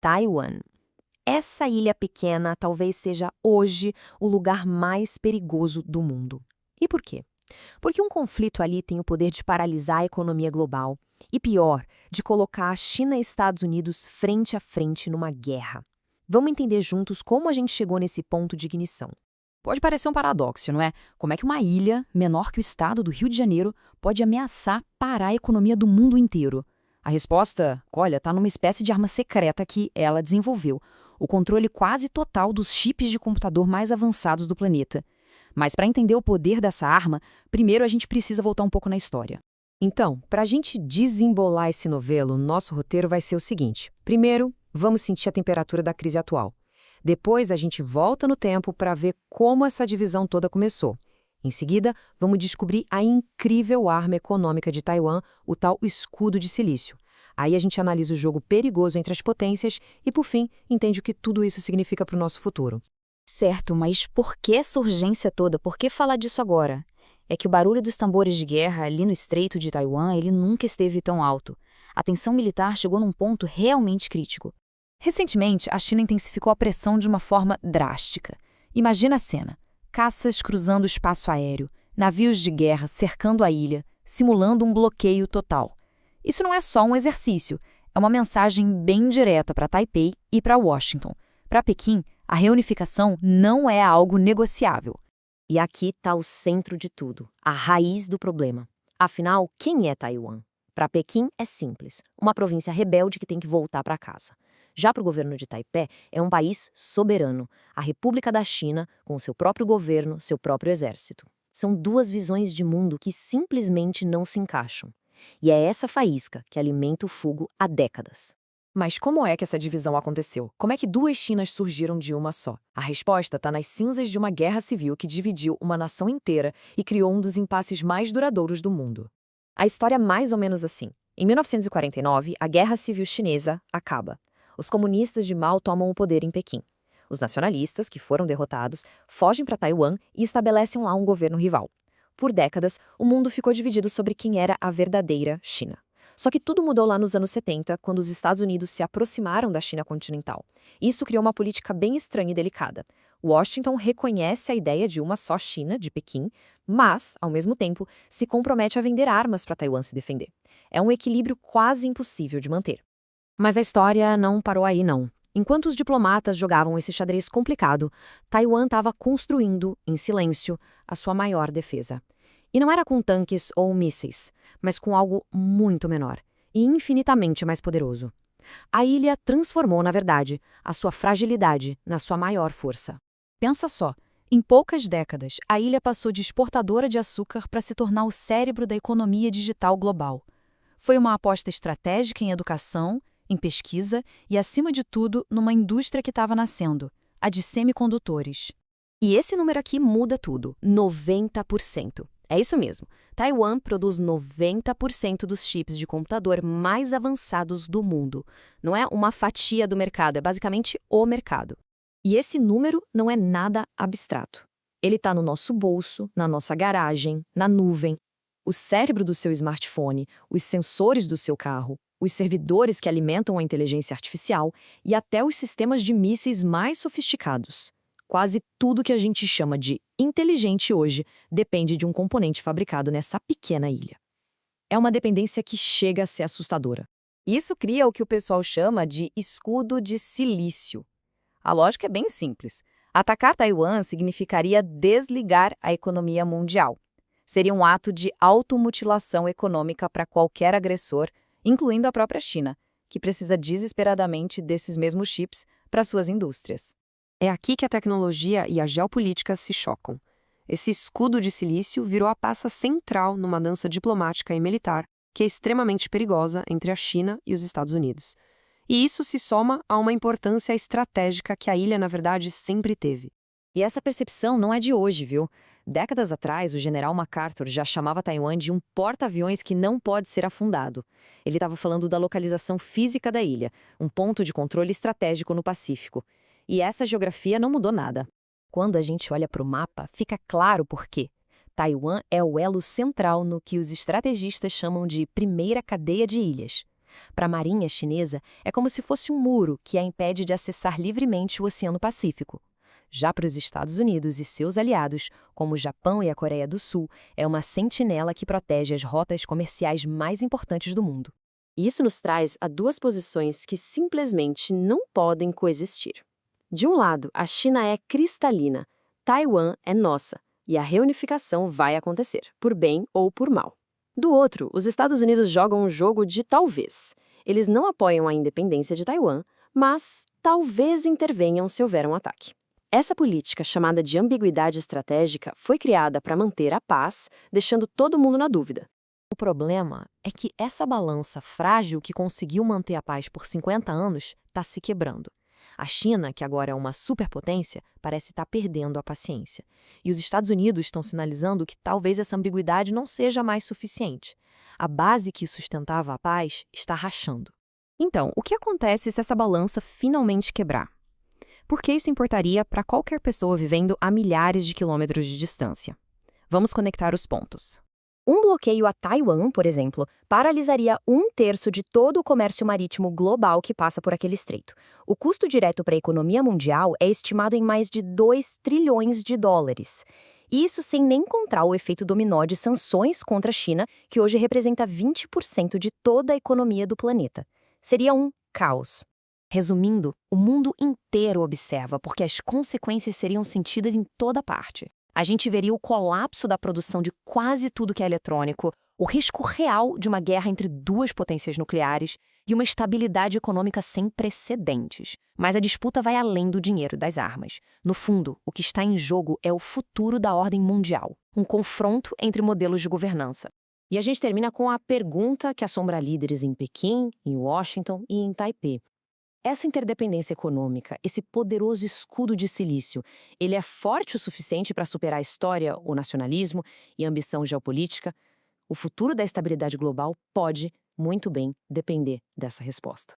Taiwan. Essa ilha pequena talvez seja hoje o lugar mais perigoso do mundo. E por quê? Porque um conflito ali tem o poder de paralisar a economia global e, pior, de colocar a China e Estados Unidos frente a frente numa guerra. Vamos entender juntos como a gente chegou nesse ponto de ignição. Pode parecer um paradoxo, não é? Como é que uma ilha, menor que o estado do Rio de Janeiro, pode ameaçar parar a economia do mundo inteiro? A resposta, olha, está numa espécie de arma secreta que ela desenvolveu, o controle quase total dos chips de computador mais avançados do planeta. Mas para entender o poder dessa arma, primeiro a gente precisa voltar um pouco na história. Então, para a gente desembolar esse novelo, nosso roteiro vai ser o seguinte. Primeiro, vamos sentir a temperatura da crise atual. Depois, a gente volta no tempo para ver como essa divisão toda começou. Em seguida, vamos descobrir a incrível arma econômica de Taiwan, o tal escudo de silício. Aí a gente analisa o jogo perigoso entre as potências e, por fim, entende o que tudo isso significa para o nosso futuro. Certo, mas por que essa urgência toda? Por que falar disso agora? É que o barulho dos tambores de guerra ali no Estreito de Taiwan, ele nunca esteve tão alto. A tensão militar chegou num ponto realmente crítico. Recentemente, a China intensificou a pressão de uma forma drástica. Imagina a cena: caças cruzando o espaço aéreo, navios de guerra cercando a ilha, simulando um bloqueio total. Isso não é só um exercício, é uma mensagem bem direta para Taipei e para Washington. Para Pequim, a reunificação não é algo negociável. E aqui está o centro de tudo, a raiz do problema. Afinal, quem é Taiwan? Para Pequim é simples, uma província rebelde que tem que voltar para casa. Já para o governo de Taipei, é um país soberano, a República da China, com seu próprio governo, seu próprio exército. São duas visões de mundo que simplesmente não se encaixam. E é essa faísca que alimenta o fogo há décadas. Mas como é que essa divisão aconteceu? Como é que duas Chinas surgiram de uma só? A resposta está nas cinzas de uma guerra civil que dividiu uma nação inteira e criou um dos impasses mais duradouros do mundo. A história é mais ou menos assim. Em 1949, a Guerra Civil Chinesa acaba. Os comunistas de Mao tomam o poder em Pequim. Os nacionalistas, que foram derrotados, fogem para Taiwan e estabelecem lá um governo rival. Por décadas, o mundo ficou dividido sobre quem era a verdadeira China. Só que tudo mudou lá nos anos 70, quando os Estados Unidos se aproximaram da China continental. Isso criou uma política bem estranha e delicada. Washington reconhece a ideia de uma só China, de Pequim, mas, ao mesmo tempo, se compromete a vender armas para Taiwan se defender. É um equilíbrio quase impossível de manter. Mas a história não parou aí, não. Enquanto os diplomatas jogavam esse xadrez complicado, Taiwan estava construindo, em silêncio, a sua maior defesa. E não era com tanques ou mísseis, mas com algo muito menor e infinitamente mais poderoso. A ilha transformou, na verdade, a sua fragilidade na sua maior força. Pensa só, em poucas décadas, a ilha passou de exportadora de açúcar para se tornar o cérebro da economia digital global. Foi uma aposta estratégica em educação, em pesquisa e, acima de tudo, numa indústria que estava nascendo, a de semicondutores. E esse número aqui muda tudo, 90%. É isso mesmo, Taiwan produz 90% dos chips de computador mais avançados do mundo. Não é uma fatia do mercado, é basicamente o mercado. E esse número não é nada abstrato. Ele está no nosso bolso, na nossa garagem, na nuvem. O cérebro do seu smartphone, os sensores do seu carro, os servidores que alimentam a inteligência artificial e até os sistemas de mísseis mais sofisticados. Quase tudo que a gente chama de inteligente hoje depende de um componente fabricado nessa pequena ilha. É uma dependência que chega a ser assustadora. Isso cria o que o pessoal chama de escudo de silício. A lógica é bem simples. Atacar Taiwan significaria desligar a economia mundial. Seria um ato de automutilação econômica para qualquer agressor, incluindo a própria China, que precisa desesperadamente desses mesmos chips para suas indústrias. É aqui que a tecnologia e a geopolítica se chocam. Esse escudo de silício virou a peça central numa dança diplomática e militar que é extremamente perigosa entre a China e os Estados Unidos. E isso se soma a uma importância estratégica que a ilha, na verdade, sempre teve. E essa percepção não é de hoje, viu? Décadas atrás, o general MacArthur já chamava Taiwan de um porta-aviões que não pode ser afundado. Ele estava falando da localização física da ilha, um ponto de controle estratégico no Pacífico. E essa geografia não mudou nada. Quando a gente olha para o mapa, fica claro por quê. Taiwan é o elo central no que os estrategistas chamam de primeira cadeia de ilhas. Para a marinha chinesa, é como se fosse um muro que a impede de acessar livremente o Oceano Pacífico. Já para os Estados Unidos e seus aliados, como o Japão e a Coreia do Sul, é uma sentinela que protege as rotas comerciais mais importantes do mundo. Isso nos traz a duas posições que simplesmente não podem coexistir. De um lado, a China é cristalina, Taiwan é nossa, e a reunificação vai acontecer, por bem ou por mal. Do outro, os Estados Unidos jogam um jogo de talvez. Eles não apoiam a independência de Taiwan, mas talvez intervenham se houver um ataque. Essa política, chamada de ambiguidade estratégica, foi criada para manter a paz, deixando todo mundo na dúvida. O problema é que essa balança frágil que conseguiu manter a paz por 50 anos está se quebrando. A China, que agora é uma superpotência, parece estar perdendo a paciência. E os Estados Unidos estão sinalizando que talvez essa ambiguidade não seja mais suficiente. A base que sustentava a paz está rachando. Então, o que acontece se essa balança finalmente quebrar? Por que isso importaria para qualquer pessoa vivendo a milhares de quilômetros de distância? Vamos conectar os pontos. Um bloqueio a Taiwan, por exemplo, paralisaria 1/3 de todo o comércio marítimo global que passa por aquele estreito. O custo direto para a economia mundial é estimado em mais de 2 trilhões de dólares. Isso sem nem contar o efeito dominó de sanções contra a China, que hoje representa 20% de toda a economia do planeta. Seria um caos. Resumindo, o mundo inteiro observa, porque as consequências seriam sentidas em toda parte. A gente veria o colapso da produção de quase tudo que é eletrônico, o risco real de uma guerra entre duas potências nucleares e uma estabilidade econômica sem precedentes. Mas a disputa vai além do dinheiro e das armas. No fundo, o que está em jogo é o futuro da ordem mundial, um confronto entre modelos de governança. E a gente termina com a pergunta que assombra líderes em Pequim, em Washington e em Taipei. Essa interdependência econômica, esse poderoso escudo de silício, ele é forte o suficiente para superar a história, o nacionalismo e a ambição geopolítica? O futuro da estabilidade global pode, muito bem, depender dessa resposta.